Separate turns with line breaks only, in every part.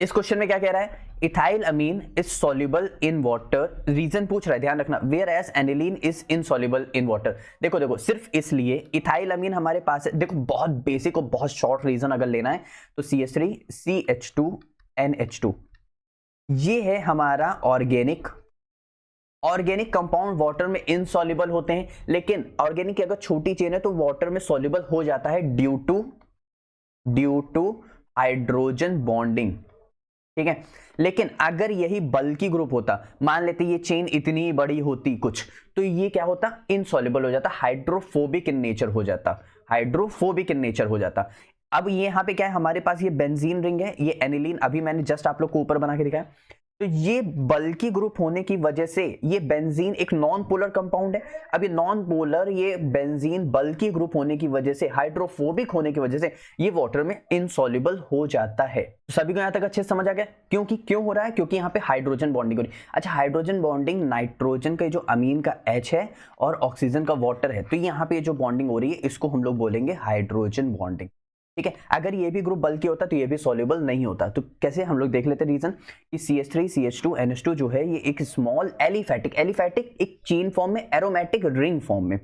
इस क्वेश्चन में क्या कह रहा है, ethyl amine is soluble in water, reason पूछ रहा है, ध्यान रखना, whereas aniline is insoluble in water. देखो देखो सिर्फ इसलिए इथाइल अमीन हमारे पास है, देखो बहुत बेसिक और बहुत शॉर्ट रीजन अगर लेना है तो CH3 CH2 NH2 ये है हमारा ऑर्गेनिक कंपाउंड वाटर में इनसॉल्युबल होते हैं, लेकिन ऑर्गेनिक की अगर छोटी चेन है तो वाटर में सॉल्युबल हो जाता है ड्यू टू हाइड्रोजन बॉन्डिंग, ठीक है। लेकिन अगर यही बल्की ग्रुप होता, मान लेते ये चेन इतनी बड़ी होती कुछ, तो ये क्या होता, इनसॉल्युबल हो जाता, हाइड्रोफोबिक इन नेचर हो जाता। अब ये यहां पे क्या है, हमारे पास ये बेंजीन रिंग है, ये एनिलीन, अभी मैंने जस्ट आप लोग को ऊपर बना के दिखाया। तो ये बल्की ग्रुप होने की वजह से ये बेंजीन एक नॉन पोलर कंपाउंड है। अब ये नॉन पोलर, ये बेंजीन बल्की ग्रुप होने की वजह से, हाइड्रोफोबिक होने की वजह से ये वाटर में इनसॉल्युबल हो जाता है। तो सभी को यहां तक अच्छे से समझ आ गया, क्यों हो रहा है, क्योंकि यहाँ पे हाइड्रोजन बॉन्डिंग हो रही है। अच्छा, हाइड्रोजन बॉन्डिंग नाइट्रोजन का जो अमीन का H है और ऑक्सीजन का वाटर है, तो यहाँ पे जो बॉन्डिंग हो रही है इसको हम लोग बोलेंगे हाइड्रोजन बॉन्डिंग, ठीक है। अगर ये भी ग्रुप बल्कि होता तो ये भी सॉल्युबल नहीं होता। तो कैसे, हम लोग देख लेते हैं रीजन कि CH3 CH2 NH2 जो है ये एक स्मॉल एलिफैटिक एक चेन फॉर्म में, एरोमेटिक रिंग फॉर्म में,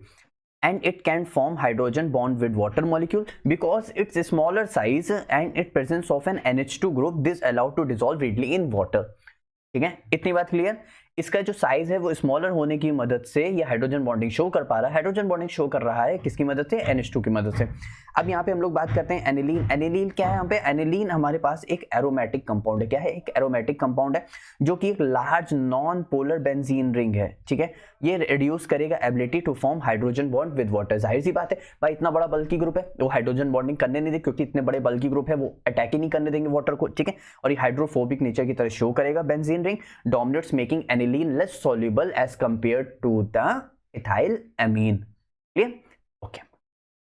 and it can form hydrogen bond with water molecule because its smaller size and its presence of an NH2 group, this allowed to dissolve readily in water, ठीक है। इतनी बात clear. इसका जो size है वो smaller होने की मदद से ये हाइड्रोजन बॉन्डिंग शो कर पा रहा है। हाइड्रोजन बॉन्डिंग शो कर रहा है किसकी मदद से, NH2 की मदद से। अब यहाँ पे हम लोग बात करते हैं एनिलीन। एनिलीन क्या है, यहाँ पे एनिलीन हमारे पास एक एरोमेटिक कंपाउंड है। क्या है, एक एरोमेटिक कंपाउंड है जो कि एक large non polar benzene ring है, ठीक है। ये रिड्यूस करेगा ability to form hydrogen bond with water. जाहिर सी बात है भाई, इतना बड़ा बल्की ग्रुप है वो हाइड्रोजन बॉन्डिंग करने नहीं दे, क्योंकि इतने बड़े बल्की ग्रुप है वो अटैक ही नहीं करने देंगे वाटर को, ठीक है। और ये हाइड्रोफोबिक नेचर की तरह शो करेगा benzene ring, dominates making aniline less soluble as compared to the ethyl amine, clear.